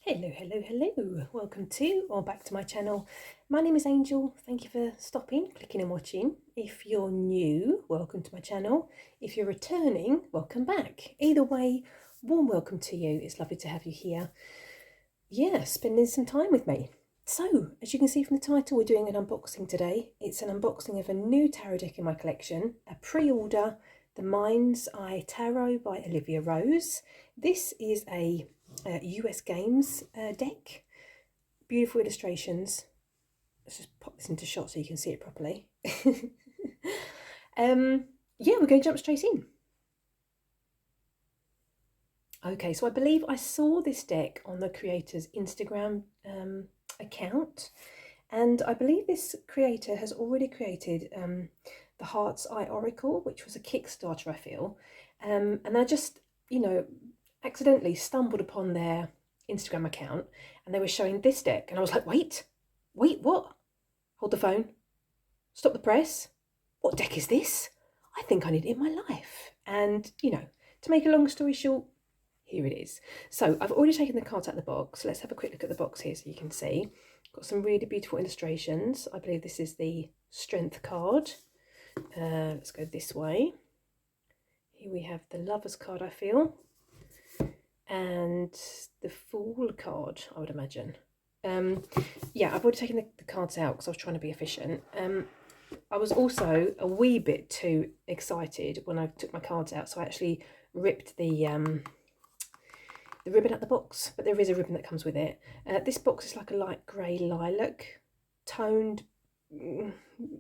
Hello, hello, hello. Welcome to or back to my channel. My name is Angel. Thank you for stopping, clicking and watching. If you're new, welcome to my channel. If you're returning, welcome back. Either way, warm welcome to you. It's lovely to have you here. Yeah, spending some time with me. So, as you can see from the title, we're doing an unboxing today. It's an unboxing of a new tarot deck in my collection, a pre-order, The Mind's Eye Tarot by Olivia Rose. This is a US Games deck. Beautiful illustrations. Let's just pop this into shot so you can see it properly. Yeah, we're going to jump straight in. Okay, so I believe I saw this deck on the creator's Instagram account, and I believe this creator has already created the Heart's Eye Oracle, which was a Kickstarter, I feel, and I just, accidentally stumbled upon their Instagram account, and they were showing this deck, and I was like, wait, what? Hold the phone, stop the press. What deck is this? I think I need it in my life. And, to make a long story short, here it is. So I've already taken the cards out of the box. Let's have a quick look at the box here so you can see. Got some really beautiful illustrations. I believe this is the Strength card. Let's go this way. Here we have the Lovers card, I feel. And the Fool card, I would imagine. Yeah, I've already taken the cards out because I was trying to be efficient. I was also a wee bit too excited when I took my cards out, so I actually ripped the ribbon out the box, but there is a ribbon that comes with it. This box is like a light grey lilac toned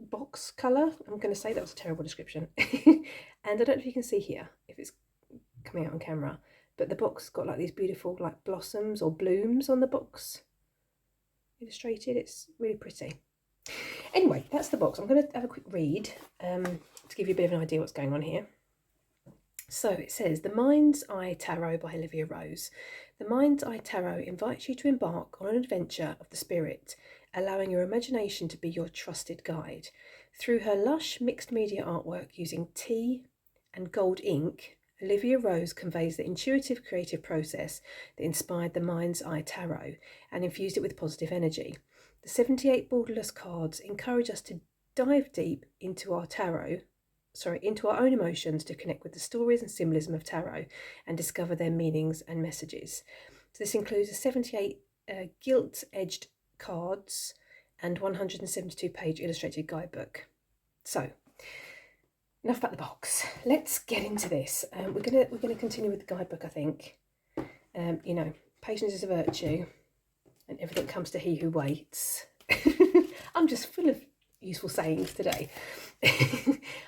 box colour. I'm going to say that was a terrible description. And I don't know if you can see here, if it's coming out on camera, but the box has got like these beautiful like blossoms or blooms on the box illustrated. It's really pretty. Anyway, that's the box. I'm going to have a quick read to give you a bit of an idea what's going on here. So it says, The Mind's Eye Tarot by Olivia Rose. The Mind's Eye Tarot invites you to embark on an adventure of the spirit, allowing your imagination to be your trusted guide. Through her lush mixed media artwork using tea and gold ink, Olivia Rose conveys the intuitive creative process that inspired the Mind's Eye Tarot and infused it with positive energy. The 78 borderless cards encourage us to dive deep into our own emotions to connect with the stories and symbolism of tarot and discover their meanings and messages. So this includes a 78 gilt-edged cards and 172-page illustrated guidebook. So, enough about the box. Let's get into this. We're gonna continue with the guidebook, I think. Patience is a virtue, and everything comes to he who waits. I'm just full of useful sayings today.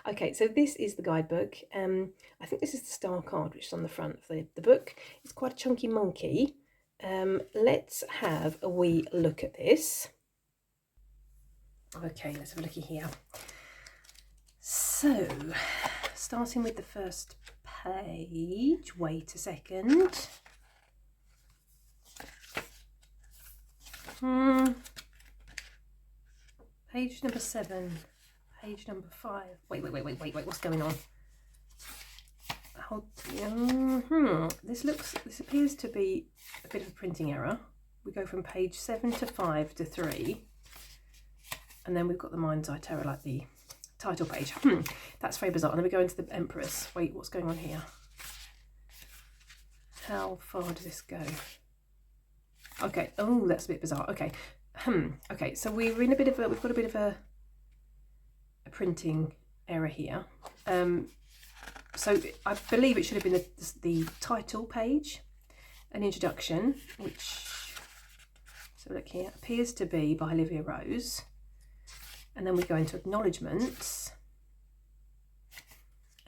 Okay, so this is the guidebook. I think this is the star card, which is on the front of the book. It's quite a chunky monkey. Let's have a wee look at this. Okay, let's have a looky here. So, starting with the first page. Wait a second. Page number 7, page number 5. Wait, what's going on? This appears to be a bit of a printing error. We go from page 7 to 5 to 3. And then we've got the Mind's Eye Tarot, like the title page. That's very bizarre. And then we go into the Empress. Wait, what's going on here? How far does this go? Okay, oh, that's a bit bizarre. Okay. Okay, so we've got a bit of a printing error here. So I believe it should have been the title page, an introduction, which, so look here, appears to be by Olivia Rose. And then we go into acknowledgements.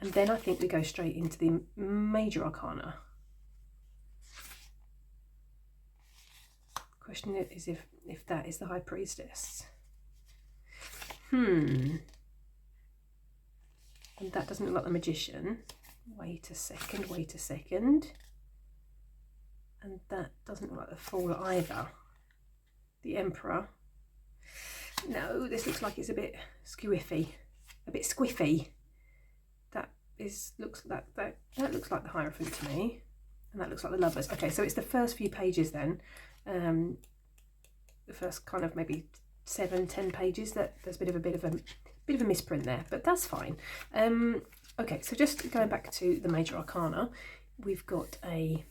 And then I think we go straight into the major arcana. Question is if that is the High Priestess. And that doesn't look like the Magician. Wait a second. And that doesn't look like the Fool either. The Emperor. No, this looks like it's a bit squiffy, a bit squiffy. That looks like the Hierophant to me. And that looks like the Lovers. Okay, so it's the first few pages then. the first kind of maybe 7-10 pages, that there's a bit of a misprint there, but that's fine. Okay, so just going back to the major arcana, we've got a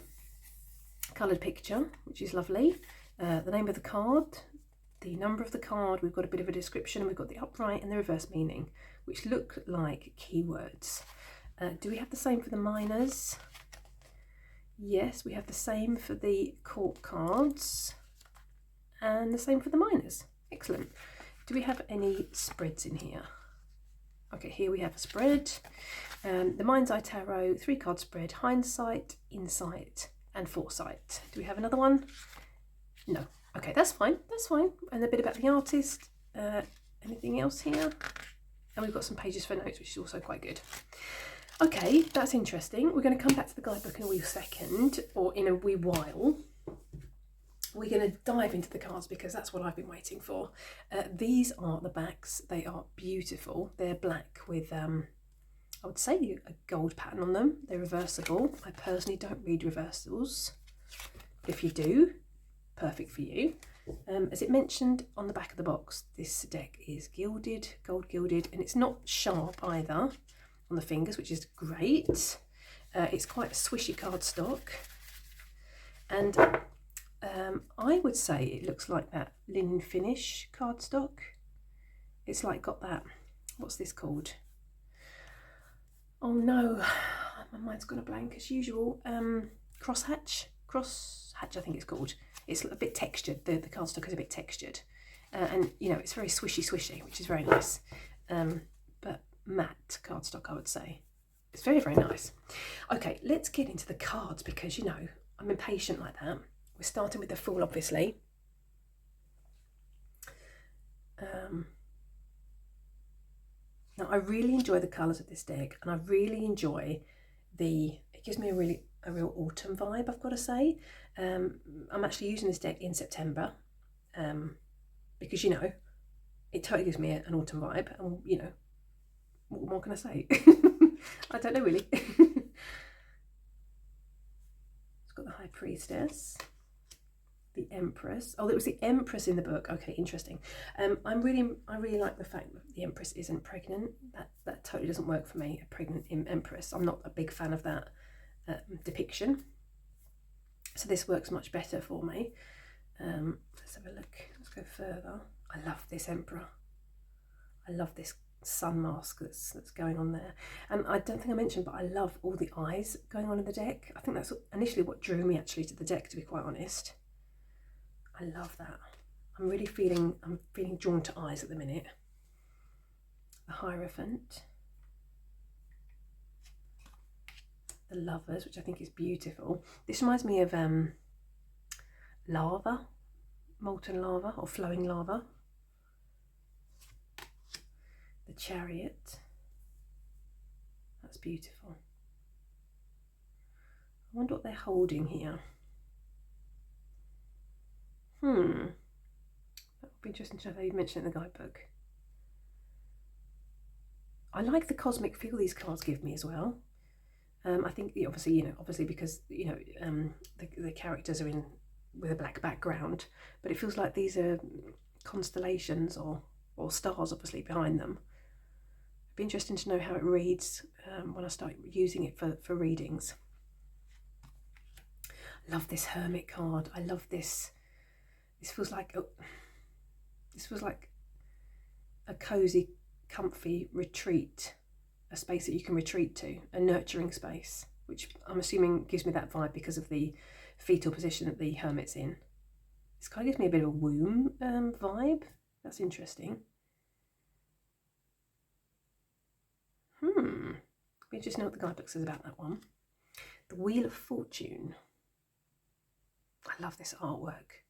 coloured picture, which is lovely. The name of the card, the number of the card, we've got a bit of a description, and we've got the upright and the reverse meaning, which look like keywords. Do we have the same for the minors? Yes, we have the same for the court cards and the same for the minors. Excellent. Do we have any spreads in here? Okay, here we have a spread. The Mind's Eye Tarot 3-card spread, hindsight, insight and foresight. Do we have another one? No. Okay, that's fine. That's fine. And a bit about the artist. Anything else here? And we've got some pages for notes, which is also quite good. Okay, that's interesting. We're going to come back to the guidebook in a wee second, or in a wee while. We're going to dive into the cards because that's what I've been waiting for. These are the backs. They are beautiful. They're black with, I would say, a gold pattern on them. They're reversible. I personally don't read reversals. But if you do, perfect for you. As it mentioned on the back of the box, this deck is gilded, gold gilded, and it's not sharp either on the fingers, which is great. It's quite a swishy cardstock, and I would say it looks like that linen finish cardstock. It's like got that, what's this called? Oh no, my mind's gone a blank as usual. Crosshatch I think it's called. It's a bit textured, the cardstock is a bit textured, and you know, it's very swishy, which is very nice. But matte cardstock, I would say. It's very, very nice. Okay, let's get into the cards because, you know, I'm impatient like that. We're starting with the Fool, obviously. Now, I really enjoy the colours of this deck, and I really enjoy it gives me a real autumn vibe, I've got to say. I'm actually using this deck in September because, you know, it totally gives me an autumn vibe, and, you know, what more can I say? I don't know really. It's got the High Priestess, the Empress. Oh, it was the Empress in the book. Okay, interesting. I really like the fact that the Empress isn't pregnant. That totally doesn't work for me. A pregnant Empress. I'm not a big fan of that depiction. So this works much better for me. Let's have a look. Let's go further. I love this Emperor. I love this sun mask that's going on there, and I don't think I mentioned, but I love all the eyes going on in the deck. I think that's initially what drew me actually to the deck, to be quite honest. I love that. I'm feeling drawn to eyes at the minute. The Hierophant, the Lovers, which I think is beautiful. This reminds me of lava, molten lava or flowing lava. The Chariot, that's beautiful. I wonder what they're holding here. That would be interesting to know if they mention it in the guidebook. I like the cosmic feel these cards give me as well. I think obviously because, you know, the characters are in with a black background, but it feels like these are constellations or stars obviously behind them. It'd be interesting to know how it reads when I start using it for readings. I love this Hermit card. I love this. This feels like a cozy, comfy retreat, a space that you can retreat to, a nurturing space, which I'm assuming gives me that vibe because of the fetal position that the Hermit's in. This kind of gives me a bit of a womb vibe. That's interesting. Be interested to know what the guidebook says about that one. The Wheel of Fortune. I love this artwork.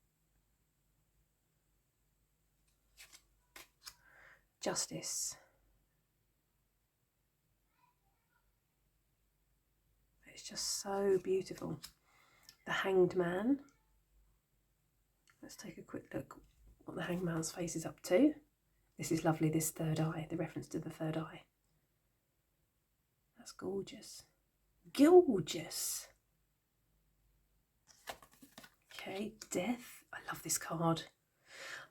Justice. It's just so beautiful. The Hanged Man. Let's take a quick look what the Hanged Man's face is up to. This is lovely, this third eye, the reference to the third eye. That's gorgeous. Gorgeous. Okay, death. I love this card.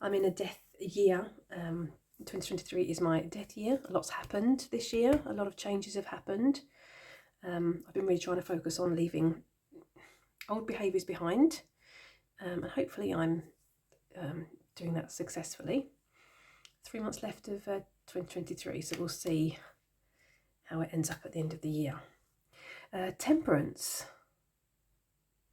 I'm in a death year. 2023 is my death year. A lot's happened this year. A lot of changes have happened. I've been really trying to focus on leaving old behaviours behind, and hopefully I'm doing that successfully. 3 months left of 2023, so we'll see how it ends up at the end of the year. Temperance.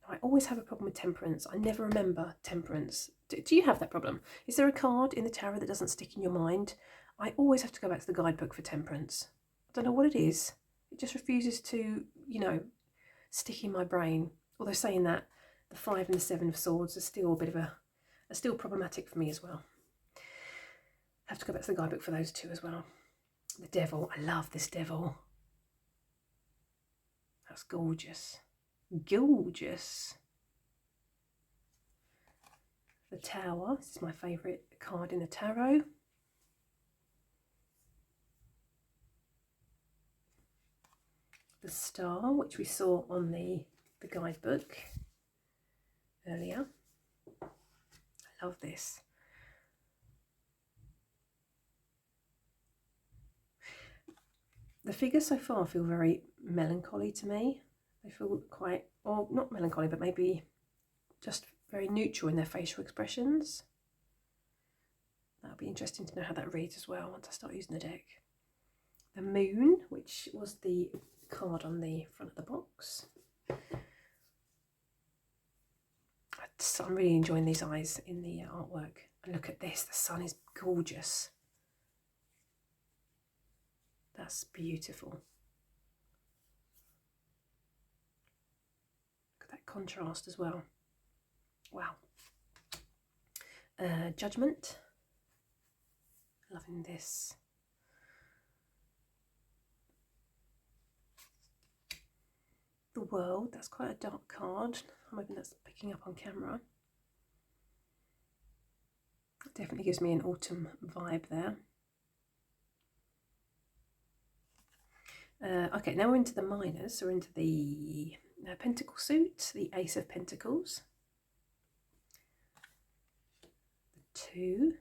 I always have a problem with temperance. I never remember temperance. Do you have that problem? Is there a card in the tarot that doesn't stick in your mind? I always have to go back to the guidebook for temperance. I don't know what it is. It just refuses to, stick in my brain. Although saying that, the 5 and the 7 of swords are still a bit of are still problematic for me as well. Have to go back to the guidebook for those two as well. The devil. I love this devil. That's gorgeous. Gorgeous. The Tower. This is my favourite card in the tarot. The Star, which we saw on the guidebook earlier. I love this. The figures so far feel very melancholy to me. They feel quite, or not melancholy, but maybe just very neutral in their facial expressions. That'll be interesting to know how that reads as well once I start using the deck. The Moon, which was the card on the front of the box. I'm really enjoying these eyes in the artwork. And look at this, the sun is gorgeous. That's beautiful. Look at that contrast as well. Wow. Judgment. Loving this. The World. That's quite a dark card. I'm hoping that's picking up on camera. It definitely gives me an autumn vibe there. Okay, now we're into the minors. So we're into the Pentacle suit, the Ace of Pentacles. The 2.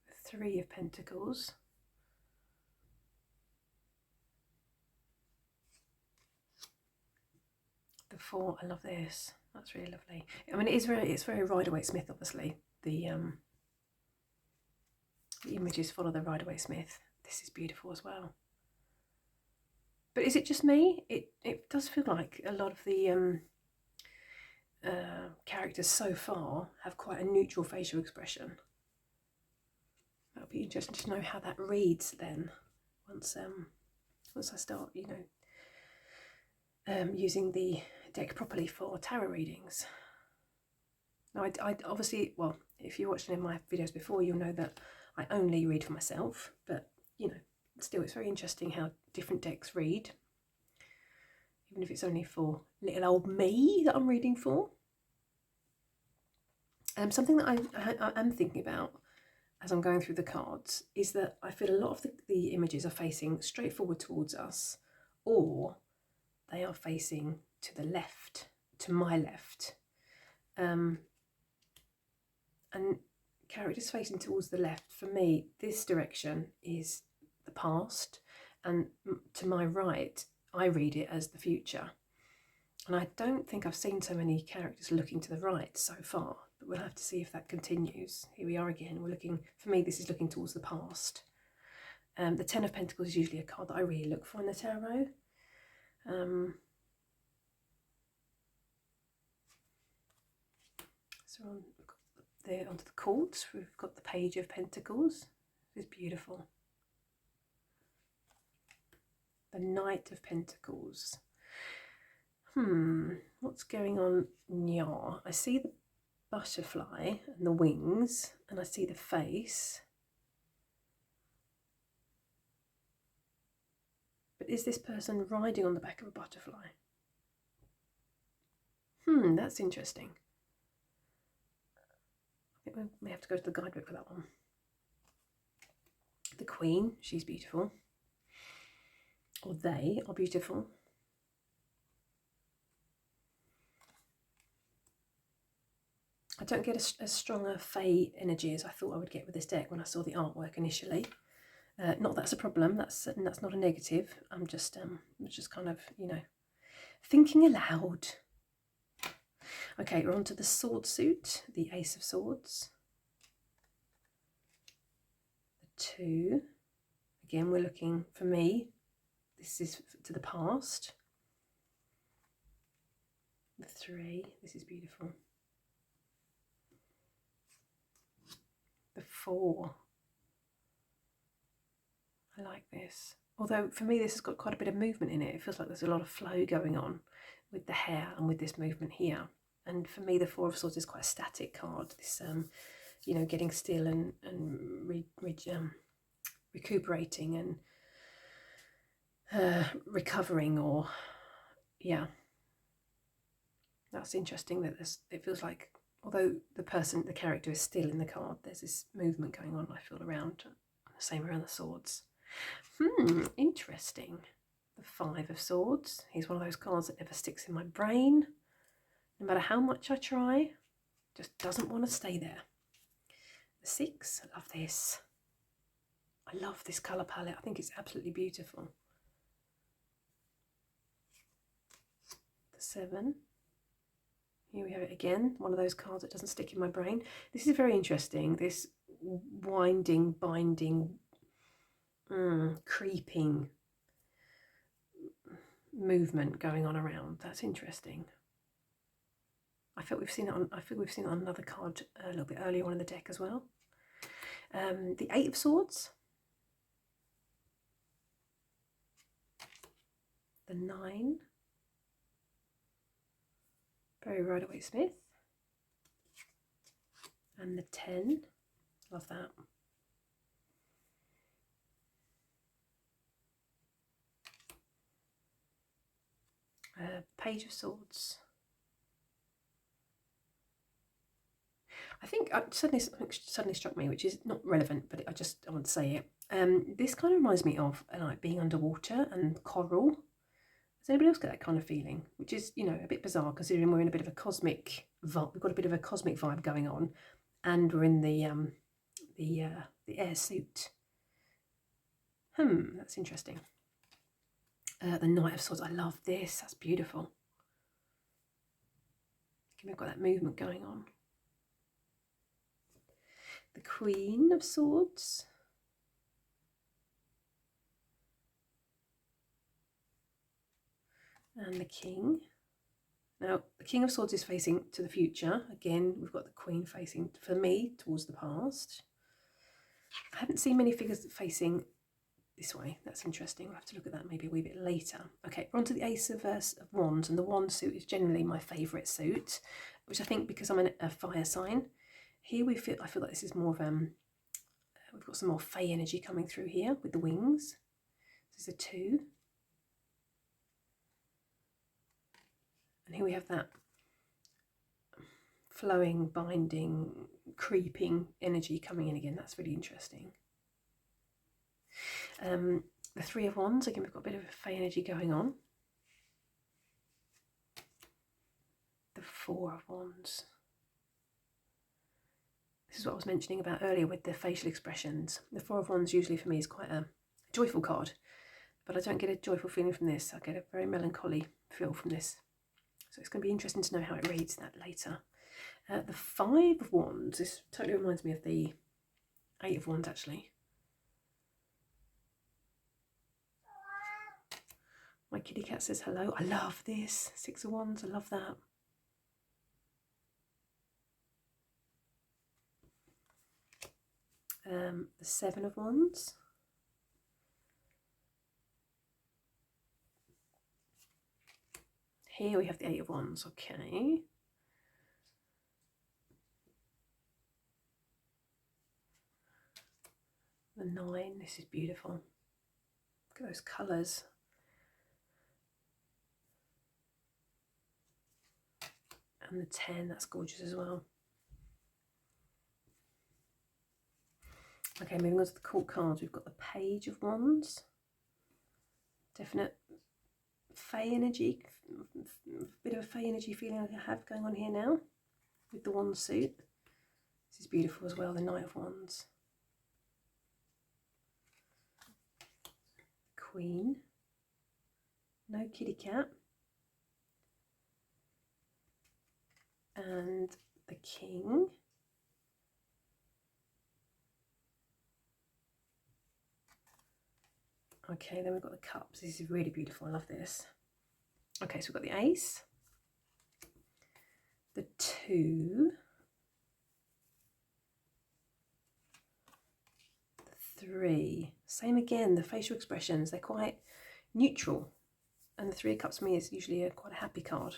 The 3 of Pentacles. The 4, I love this. That's really lovely. I mean, it's very Rider-Waite-Smith, obviously. The images follow the Rider-Waite-Smith. This is beautiful as well. But is it just me? It does feel like a lot of the characters so far have quite a neutral facial expression. That'll be interesting to know how that reads then, once I start, using the deck properly for tarot readings. Now, I obviously, well, if you watched any of my videos before, you'll know that I only read for myself, but, still it's very interesting how different decks read, even if it's only for little old me that I'm reading for. Something that I am thinking about as I'm going through the cards is that I feel a lot of the images are facing straight forward towards us, or they are facing to the left, to my left. And characters facing towards the left, for me, this direction is the past, and to my right, I read it as the future. And I don't think I've seen so many characters looking to the right so far, but we'll have to see if that continues. Here we are again. We're looking, for me, this is looking towards the past. The 10 of Pentacles is usually a card that I really look for in the tarot. So onto the courts, we've got the Page of Pentacles. This is beautiful. The Knight of Pentacles. What's going on? Yeah, I see the butterfly and the wings, and I see the face. But is this person riding on the back of a butterfly? That's interesting. I think we may have to go to the guidebook for that one. The Queen, she's beautiful. Or they are beautiful. I don't get a stronger Fae energy as I thought I would get with this deck when I saw the artwork initially. Not that's a problem. That's not a negative. I'm just kind of, you know, thinking aloud. Okay, we're on to the sword suit, the Ace of Swords. The 2. Again, we're looking, for me, this is to the past. The 3, this is beautiful. The 4. I like this. Although for me this has got quite a bit of movement in it. It feels like there's a lot of flow going on with the hair and with this movement here. And for me the 4 of Swords is quite a static card. This you know, getting still and recuperating and recovering, or yeah. That's interesting that it feels like, although the character is still in the card, there's this movement going on, I feel, around. The same around the swords. Interesting. The 5 of Swords. He's one of those cards that never sticks in my brain. No matter how much I try, just doesn't want to stay there. The 6, I love this. I love this colour palette. I think it's absolutely beautiful. The 7. Here we have it again, one of those cards that doesn't stick in my brain. This is very interesting. This winding, binding, creeping movement going on around. That's interesting. I think we've seen it on another card a little bit earlier on in the deck as well. The 8 of Swords. The 9. Barry Rider-Waite-Smith. And the 10. Love that. Page of Swords. I think something suddenly struck me, which is not relevant, but I want to say it. This kind of reminds me of like being underwater and coral. Does anybody else get that kind of feeling? Which is, you know, a bit bizarre considering we're in a bit of a cosmic vibe. We've got a bit of a cosmic vibe going on, and we're in the air suit. That's interesting. The Knight of Swords. I love this. That's beautiful. We've got that movement going on. The Queen of Swords. And the King. Now, the King of Swords is facing to the future. Again, we've got the Queen facing, for me, towards the past. I haven't seen many figures facing this way. That's interesting. I'll have to look at that maybe a wee bit later. Okay, we're on to the Ace of Wands, and the Wand suit is generally my favourite suit, which I think because I'm a fire sign. Here I feel like this is more of we've got some more Fae energy coming through here with the wings. This is a 2. And here we have that flowing, binding, creeping energy coming in again. That's really interesting. The 3 of Wands, again, we've got a bit of Fae energy going on. The 4 of Wands. This is what I was mentioning about earlier with the facial expressions. The 4 of Wands usually for me is quite a joyful card, but I don't get a joyful feeling from this. I get a very melancholy feel from this. So it's going to be interesting to know how it reads that later. The 5 of Wands, this totally reminds me of the 8 of Wands actually. My kitty cat says hello. I love this. 6 of Wands, I love that. The 7 of Wands. Here we have the 8 of Wands, okay. The 9, this is beautiful. Look at those colours. And the 10, that's gorgeous as well. Okay, moving on to the court cards, we've got the Page of Wands. Definite Fae energy, bit of a Fae energy feeling I have going on here now. with the wand suit. This is beautiful as well, the Knight of Wands. Queen. No kitty cat. And the King. Okay, then we've got the cups. This is really beautiful. I love this. Okay, so we've got the Ace, the 2, the 3. Same again, the facial expressions, they're quite neutral. And the 3 of Cups for me is usually quite a happy card.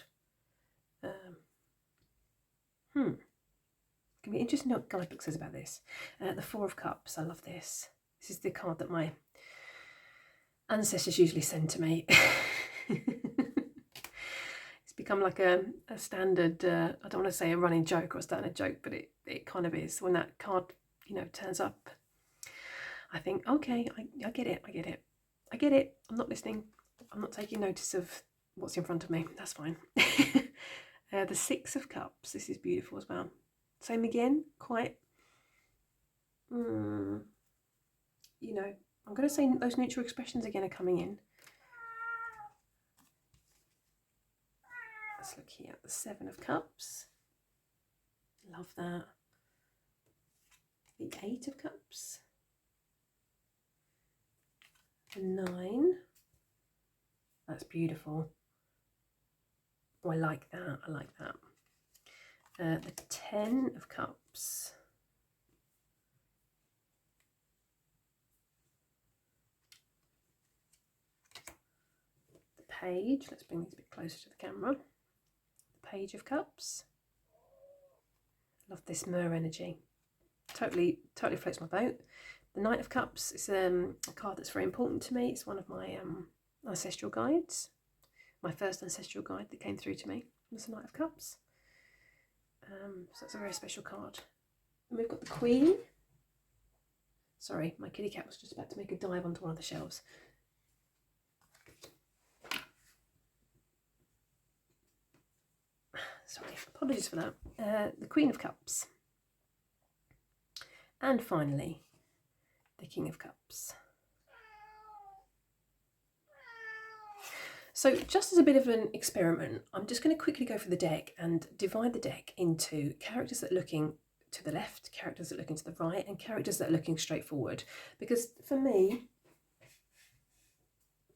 Can be interesting what guidebook says about this. The 4 of Cups, I love this. This is the card that my ancestors usually send to me. It's become like a standard, I don't want to say a running joke or a standard joke, but it kind of is. When that card, you know, turns up, I think, okay, I get it, I get it. I get it. I'm not listening. I'm not taking notice of what's in front of me. That's fine. The 6 of Cups. This is beautiful as well. Same again, quite, you know, I'm going to say those neutral expressions again are coming in. Let's look here at the 7 of Cups. Love that. The 8 of Cups. The 9. That's beautiful. Oh, I like that. I like that. The 10 of Cups. The Page. Let's bring these a bit closer to the camera. The Page of Cups. Love this Myrrh energy. Totally floats my boat. The Knight of Cups is a card that's very important to me. It's one of my ancestral guides. My first ancestral guide that came through to me was the Knight of Cups. So that's a very special card. And we've got the Queen. Sorry, my kitty cat was just about to make a dive onto one of the shelves. Sorry, apologies for that. The Queen of Cups. And finally, the King of Cups. So just as a bit of an experiment, I'm just going to quickly go through the deck and divide the deck into characters that are looking to the left, characters that are looking to the right, and characters that are looking straight forward. Because for me,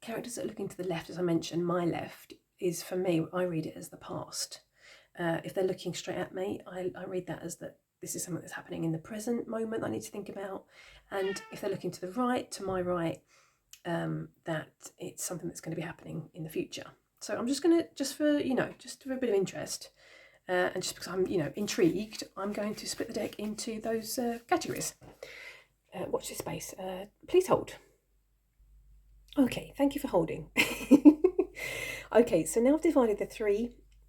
characters that are looking to the left, as I mentioned, my left is, for me, I read it as the past. If they're looking straight at me, I read that as that this is something that's happening in the present moment I need to think about. And if they're looking to the right, to my right, that it's something that's going to be happening in the future. So I'm just going to, just for a bit of interest, and just because I'm, intrigued, I'm going to split the deck into those categories. Watch this space. Please hold. Okay, thank you for holding. Okay, so now I've divided the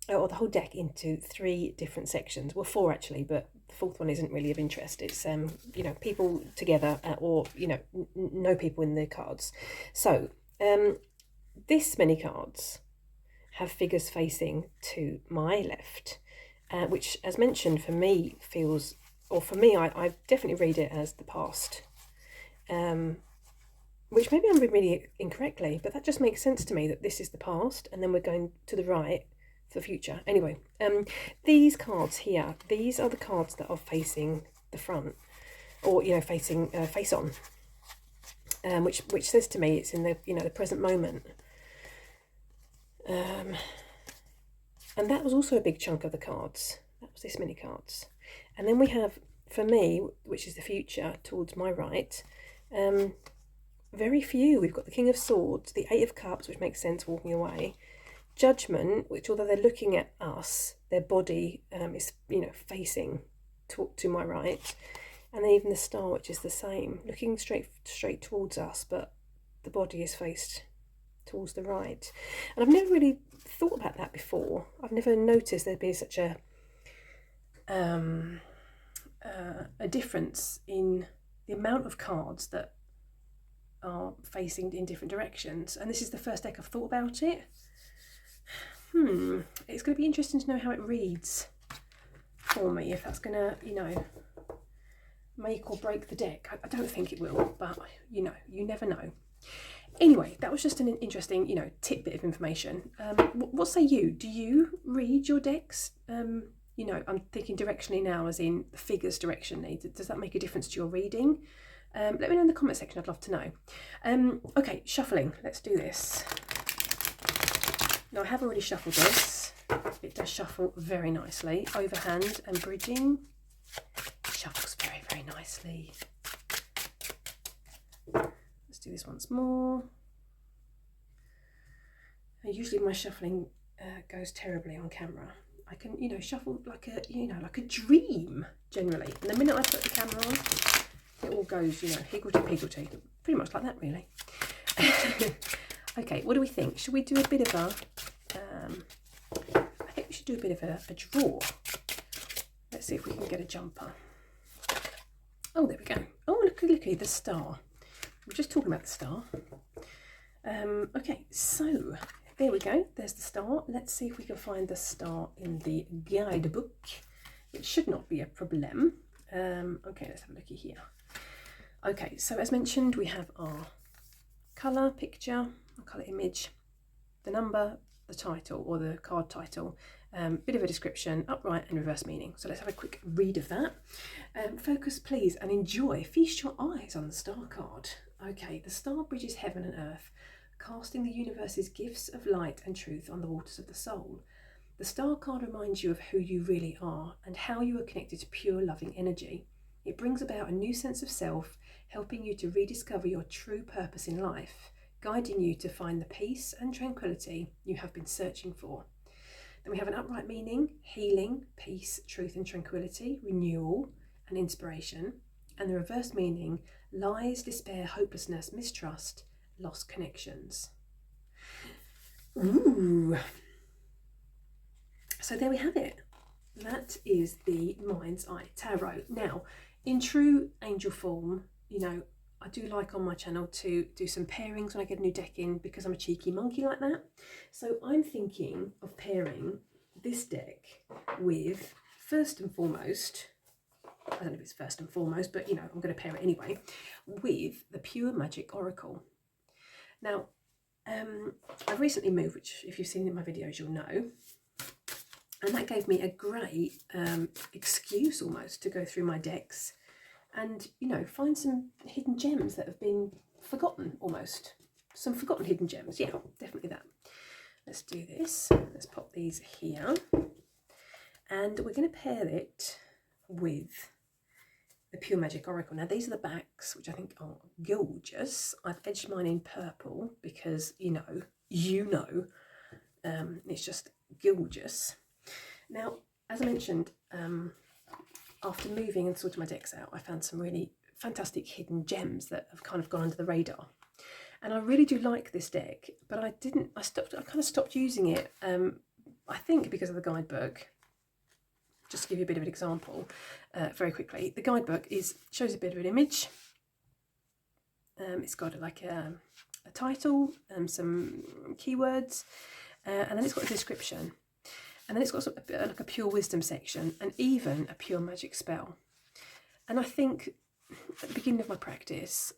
whole deck into 3 different sections. Well, 4 actually, but the 4th one isn't really of interest. It's people together, or no people in the cards. So this many cards have figures facing to my left, which, as mentioned, for me feels, or for me, I definitely read it as the past. Which maybe I'm reading it incorrectly, but that just makes sense to me that this is the past, and then we're going to the right for the future. Anyway, these cards here, these are the cards that are facing the front, or facing face on, which says to me it's in the the present moment. And that was also a big chunk of the cards. That was this many cards, and then we have, for me, which is the future towards my right. Very few. We've got the King of Swords, the 8 of Cups, which makes sense, walking away. Judgment, which, although they're looking at us, their body is facing to my right, and then even the Star, which is the same, looking straight towards us, but the body is faced towards the right. And I've never really thought about that before. I've never noticed there'd be such a difference in the amount of cards that are facing in different directions, and this is the first deck I've thought about it. It's going to be interesting to know how it reads for me, if that's going to, you know, make or break the deck. I don't think it will, but, you know, you never know. Anyway, that was just an interesting, you know, tidbit of information. What say you? Do you read your decks? You know, I'm thinking directionally now, as in the figures directionally. Does that make a difference to your reading? Let me know in the comment section, I'd love to know. Okay, shuffling, let's do this. Now I have already shuffled this. It does shuffle very nicely. Overhand and bridging. It shuffles very, very nicely. Let's do this once more. Usually my shuffling goes terribly on camera. I can, you know, shuffle like a, you know, like a dream generally. And the minute I put the camera on, it all goes, you know, higgledy-piggledy. Pretty much like that, really. Okay, what do we think? Should we do a bit of a, I think we should do a bit of a draw. Let's see if we can get a jumper. Oh, there we go. Oh, looky, the star. We're just talking about the star. Okay, so there we go. There's the star. Let's see if we can find the star in the guidebook. It should not be a problem. Okay, let's have a looky here. Okay, so as mentioned, we have our colour picture, our colour image, the number, the title or the card title, bit of a description, upright and reverse meaning. So let's have a quick read of that. Focus please and enjoy, feast your eyes on the star card. Okay, the star bridges heaven and earth, casting the universe's gifts of light and truth on the waters of the soul. The star card reminds you of who you really are and how you are connected to pure loving energy. It brings about a new sense of self, helping you to rediscover your true purpose in life, guiding you to find the peace and tranquility you have been searching for. Then we have an upright meaning, healing, peace, truth and tranquility, renewal and inspiration. And the reverse meaning, lies, despair, hopelessness, mistrust, lost connections. Ooh. So there we have it. That is the Mind's Eye Tarot. Now, in true angel form, you know, I do like on my channel to do some pairings when I get a new deck in, because I'm a cheeky monkey like that. So I'm thinking of pairing this deck with, first and foremost, I don't know if it's first and foremost, but you know, I'm going to pair it anyway, with the Pure Magic Oracle. Now, I've recently moved, which if you've seen in my videos, you'll know. And that gave me a great excuse almost to go through my decks and, you know, find some hidden gems that have been forgotten almost. Some forgotten hidden gems. Yeah, definitely that. Let's do this. Let's pop these here. And we're going to pair it with the Pure Magic Oracle. Now, these are the backs, which I think are gorgeous. I've edged mine in purple because, you know, it's just gorgeous. Now, as I mentioned, after moving and sorting my decks out, I found some really fantastic hidden gems that have kind of gone under the radar. And I really do like this deck, but I kind of stopped using it, I think because of the guidebook. Just to give you a bit of an example, very quickly. The guidebook shows a bit of an image. It's got like a title, some keywords, and then it's got a description. And then it's got like a pure wisdom section and even a pure magic spell. And I think at the beginning of my practice,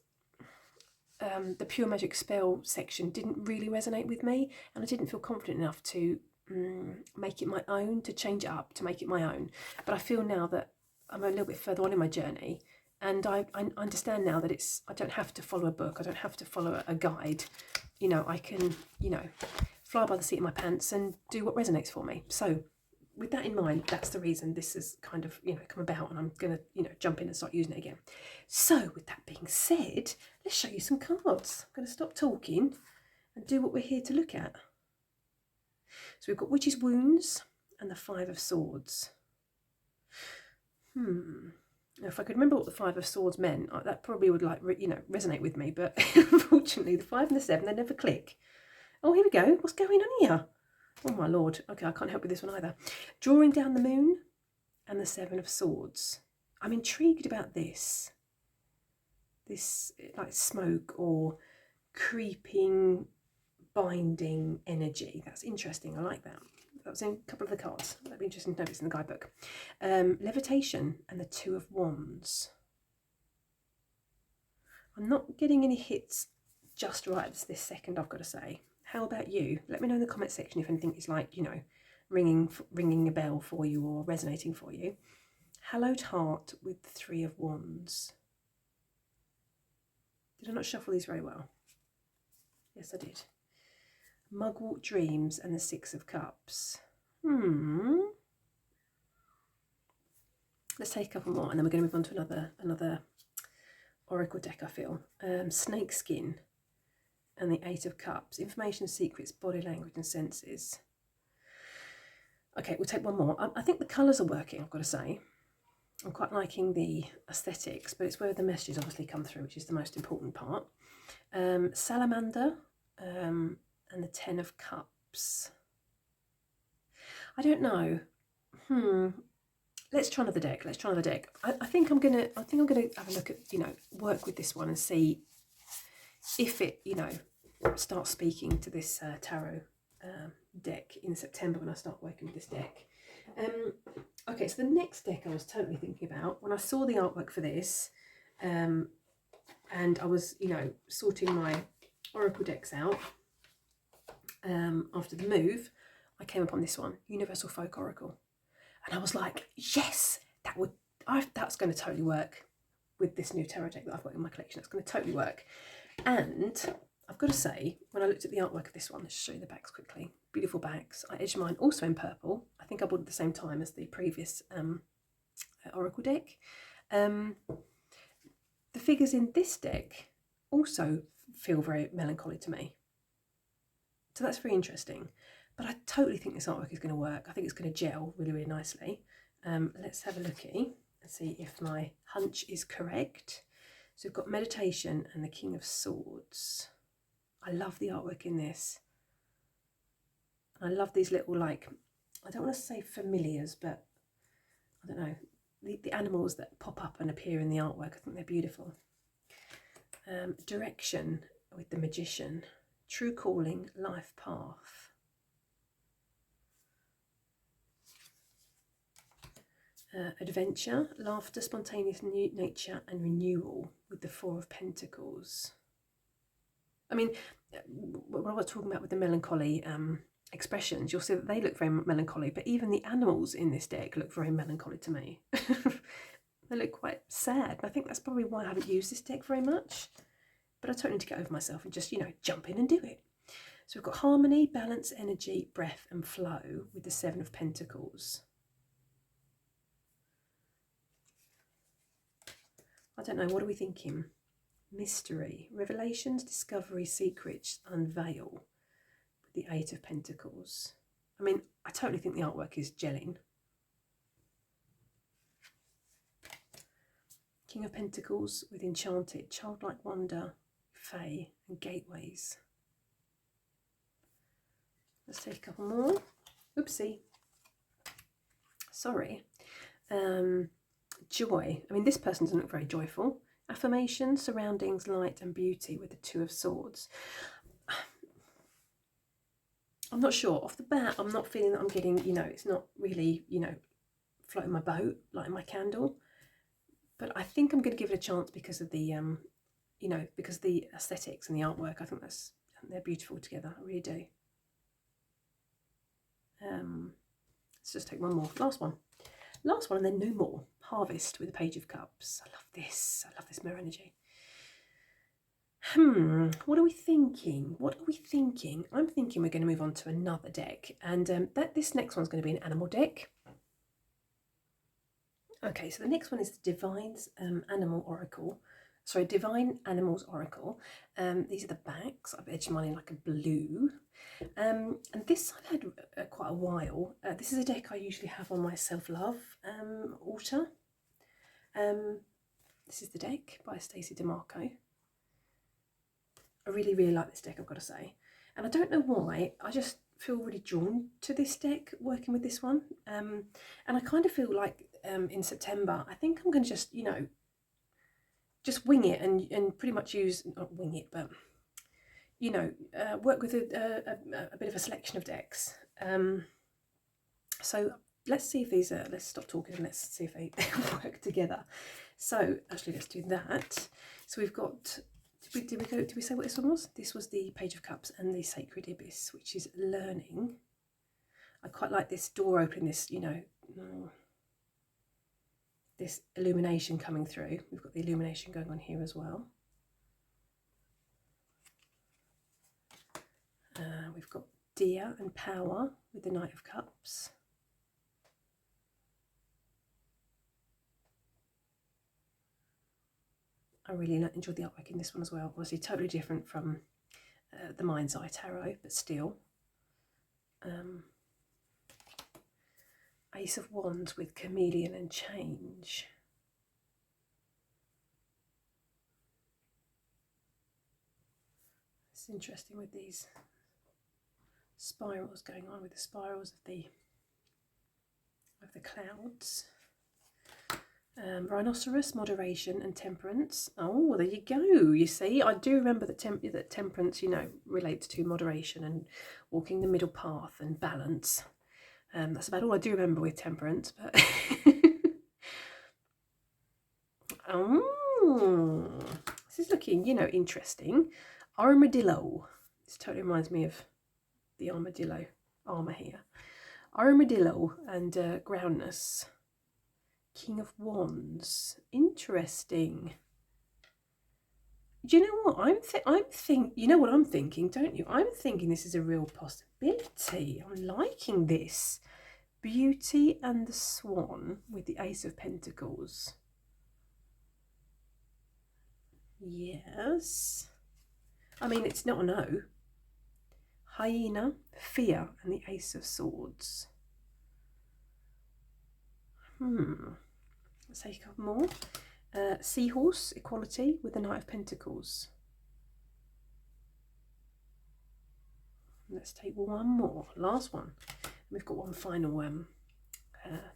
the pure magic spell section didn't really resonate with me, and I didn't feel confident enough to make it my own, to change it up, to make it my own. But I feel now that I'm a little bit further on in my journey, and I understand now that I don't have to follow a book, I don't have to follow a guide. You know, I can, you know, fly by the seat of my pants and do what resonates for me. So with that in mind, that's the reason this has kind of, you know, come about, and I'm going to, you know, jump in and start using it again. So with that being said, let's show you some cards. I'm going to stop talking and do what we're here to look at. So we've got Witch's Wounds and the Five of Swords. Now, if I could remember what the Five of Swords meant, that probably would, like, you know, resonate with me. But unfortunately, the 5 and the 7, they never click. Oh, here we go. What's going on here? Oh, my Lord. Okay, I can't help with this one either. Drawing Down the Moon and the 7 of Swords. I'm intrigued about this. This, like, smoke or creeping, binding energy. That's interesting. I like that. That was in a couple of the cards. That'd be interesting to know it's in the guidebook. Levitation and the Two of Wands. I'm not getting any hits just right this second, I've got to say. How about you? Let me know in the comment section if anything is like, you know, ringing a bell for you or resonating for you. Hallowed Heart with the Three of Wands. Did I not shuffle these very well? Yes, I did. Mugwort Dreams and the Six of Cups. Let's take a couple more and then we're going to move on to another oracle deck, I feel. Snake Skin and the Eight of Cups. Information, secrets, body language and senses. Okay, we'll take one more. I think the colours are working, I've got to say. I'm quite liking the aesthetics, but it's where the messages obviously come through, which is the most important part. Salamander and the Ten of Cups. I don't know. Let's try another deck. I think I'm gonna have a look at, you know, work with this one and see if it, you know, starts speaking to this tarot deck in September when I start working with this deck. Okay, so the next deck I was totally thinking about when I saw the artwork for this, and I was, you know, sorting my oracle decks out after the move, I came upon this one, Universal Folk Oracle, and I was like, yes, that's going to totally work with this new tarot deck that I've got in my collection. It's going to totally work. And I've got to say, when I looked at the artwork of this one, let's show you the backs quickly. Beautiful backs. I edged mine also in purple. I think I bought it at the same time as the previous oracle deck. The figures in this deck also feel very melancholy to me. So that's very interesting. But I totally think this artwork is going to work. I think it's going to gel really, really nicely. Let's have a looky and see if my hunch is correct. So we've got Meditation and the King of Swords. I love the artwork in this. I love these little, like, I don't want to say familiars, but I don't know, the animals that pop up and appear in the artwork. I think they're beautiful. Direction with the Magician. True Calling, Life Path. Adventure, Laughter, Spontaneous Nature and Renewal with the Four of Pentacles. I mean, what I was talking about with the melancholy expressions, you'll see that they look very melancholy, but even the animals in this deck look very melancholy to me. They look quite sad. I think that's probably why I haven't used this deck very much, but I totally need to get over myself and just, you know, jump in and do it. So we've got Harmony, Balance, Energy, Breath and Flow with the Seven of Pentacles. I don't know, what are we thinking? Mystery, Revelations, Discovery, Secrets, Unveil with the Eight of Pentacles. I mean, I totally think the artwork is gelling. King of Pentacles with Enchanted, Childlike Wonder, Fae and Gateways. Let's take a couple more. Oopsie. Sorry. Joy. I mean, this person doesn't look very joyful. Affirmation, Surroundings, Light and Beauty with the Two of Swords. I'm not sure. Off the bat, I'm not feeling that I'm getting, you know, it's not really, you know, floating my boat, lighting my candle. But I think I'm going to give it a chance because of the, you know, because of the aesthetics and the artwork. I think they're beautiful together. I really do. Let's just take one more. Last one and then no more. Harvest with the Page of Cups. I love this mirror energy. What are we thinking? I'm thinking we're going to move on to another deck, and this next one's going to be an animal deck. Okay, so the next one is the Divine Animals Oracle. These are the backs. I've edged mine in like a blue. And this I've had quite a while. This is a deck I usually have on my self-love altar. This is the deck by Stacey DeMarco. I really, really like this deck, I've got to say. And I don't know why, I just feel really drawn to this deck, working with this one. And I kind of feel like in September, I think I'm going to just, you know, just wing it and pretty much use, not wing it, but, you know, work with a bit of a selection of decks. So let's see if these are, let's stop talking and let's see if they work together. So actually let's do that. So we've got, did we say what this one was? This was the Page of Cups and the Sacred Ibis, which is learning. I quite like this door opening, this, you know, this illumination coming through. We've got the illumination going on here as well. We've got Dear and Power with the Knight of Cups. I really enjoyed the artwork in this one as well. Obviously totally different from the Mind's Eye Tarot, but still. Ace of Wands with Chameleon and Change. It's interesting with these spirals going on, with the spirals of the clouds. Rhinoceros, Moderation and Temperance. Oh, there you go. You see, I do remember that temperance, you know, relates to moderation and walking the middle path and balance. That's about all I do remember with temperance. But oh, this is looking, you know, interesting. Armadillo. This totally reminds me of the armadillo armour here. Armadillo and Groundness. King of Wands. Interesting. Do you know what I'm thinking? You know what I'm thinking, don't you? I'm thinking this is a real possibility. I'm liking this. Beauty and the Swan with the Ace of Pentacles. Yes. I mean, it's not a no. Hyena, Fear and the Ace of Swords. Let's take a couple more. Seahorse, Equality with the Knight of Pentacles. Let's take one more, last one. We've got one final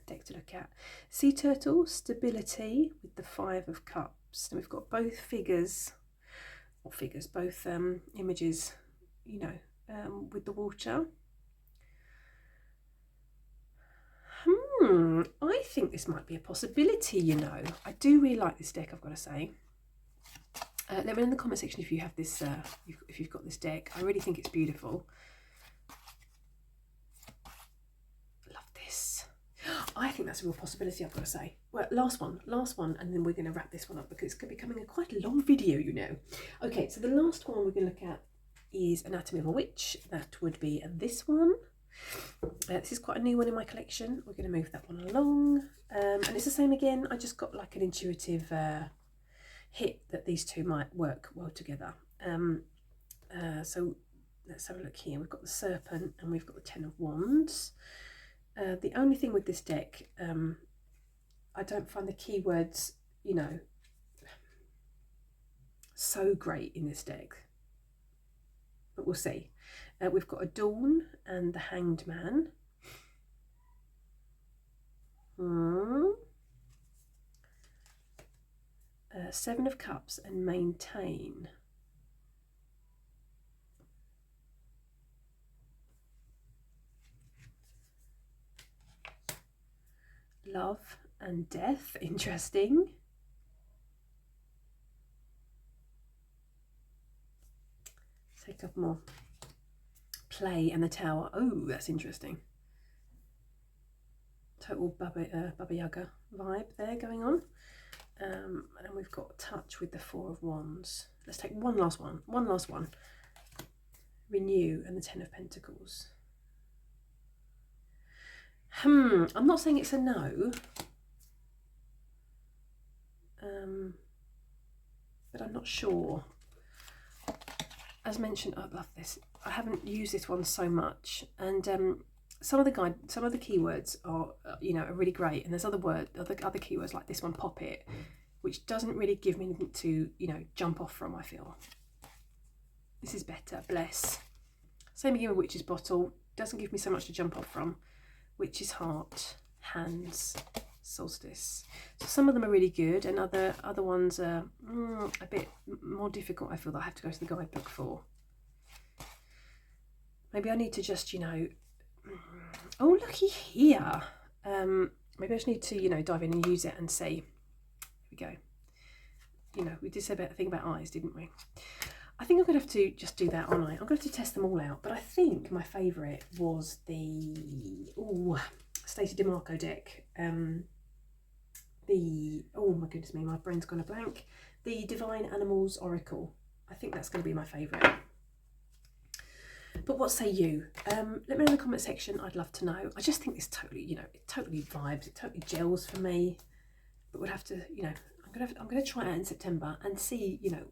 deck to look at. Sea Turtle, Stability with the Five of Cups. And we've got both both images, you know, with the water. I think this might be a possibility, you know. I do really like this deck, I've got to say. Let me know in the comment section if you have this, if you've got this deck. I really think it's beautiful. Love this. I think that's a real possibility, I've got to say. Well, last one, and then we're going to wrap this one up because it's becoming quite a long video, you know. Okay, so the last one we're going to look at is Anatomy of a Witch. That would be this one. This is quite a new one in my collection. We're going to move that one along. And it's the same again. I just got like an intuitive hit that these two might work well together. So let's have a look here. We've got the Serpent and we've got the Ten of Wands. The only thing with this deck, I don't find the keywords, you know, so great in this deck. But we'll see. We've got a Dawn and the Hanged Man. Seven of Cups and Maintain. Love and Death. Interesting. Take a couple more. Play and the Tower. Oh, that's interesting. Total Baba Yaga vibe there going on. And we've got Touch with the Four of Wands. Let's take one last one. Renew and the Ten of Pentacles. I'm not saying it's a no. But I'm not sure. As mentioned, I love this. I haven't used this one so much, and some of the keywords are, you know, are really great, and there's other keywords like this one, Pop It, which doesn't really give me anything to, you know, jump off from. I feel this is better. Bless. Same again with Witch's Bottle. Doesn't give me so much to jump off from. Witch's Heart, Hands, Solstice. So some of them are really good, and other ones are a bit more difficult. I feel that I have to go to the guidebook for. Maybe I need to just, you know, Oh, looky here. Maybe I just need to, you know, dive in and use it and see. Here we go. You know, we did say a thing about eyes, didn't we? I think I'm going to have to just do that, aren't I? I'm going to have to test them all out. But I think my favourite was the Stacey DeMarco deck. Oh my goodness me, my brain's gone a blank. The Divine Animals Oracle. I think that's going to be my favourite. But what say you? Let me know in the comment section. I'd love to know. I just think this totally, you know, it totally vibes. It totally gels for me. But we'll have to, you know, I'm gonna try it out in September and see, you know,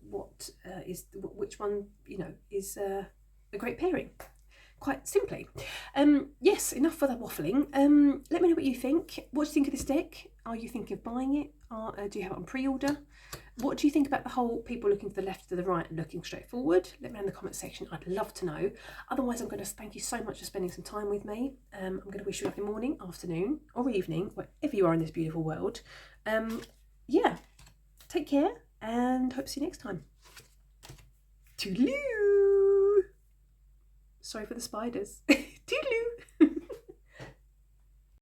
which one, you know, is a great pairing. Quite simply. Yes, enough for the waffling. Let me know what you think. What do you think of this deck? Are you thinking of buying it? Do you have it on pre-order? What do you think about the whole people looking to the left, to the right, and looking straight forward? Let me know in the comment section. I'd love to know. Otherwise, I'm going to thank you so much for spending some time with me. I'm going to wish you a lovely morning, afternoon, or evening, wherever you are in this beautiful world. Yeah, take care, and hope to see you next time. Toodaloo! Sorry for the spiders.